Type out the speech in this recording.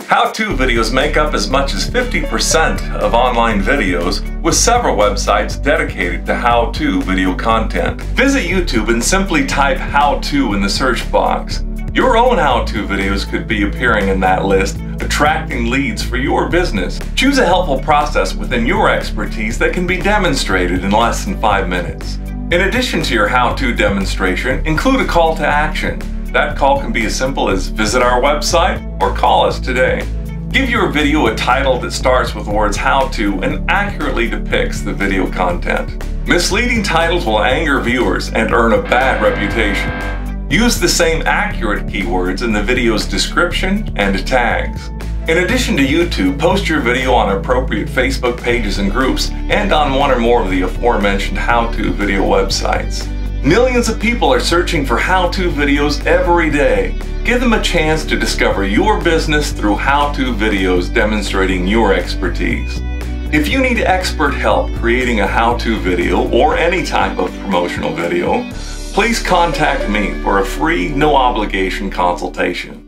How-to videos make up as much as 50% of online videos, with several websites dedicated to how-to video content. Visit YouTube and simply type how-to in the search box. Your own how-to videos could be appearing in that list, attracting leads for your business. Choose a helpful process within your expertise that can be demonstrated in less than 5 minutes. In addition to your how-to demonstration, include a call to action. That call can be as simple as visit our website or call us today. Give your video a title that starts with the words how to and accurately depicts the video content. Misleading titles will anger viewers and earn a bad reputation. Use the same accurate keywords in the video's description and tags. In addition to YouTube, post your video on appropriate Facebook pages and groups and on one or more of the aforementioned how-to video websites. Millions of people are searching for how-to videos every day. Give them a chance to discover your business through how-to videos demonstrating your expertise. If you need expert help creating a how-to video or any type of promotional video, please contact me for a free, no-obligation consultation.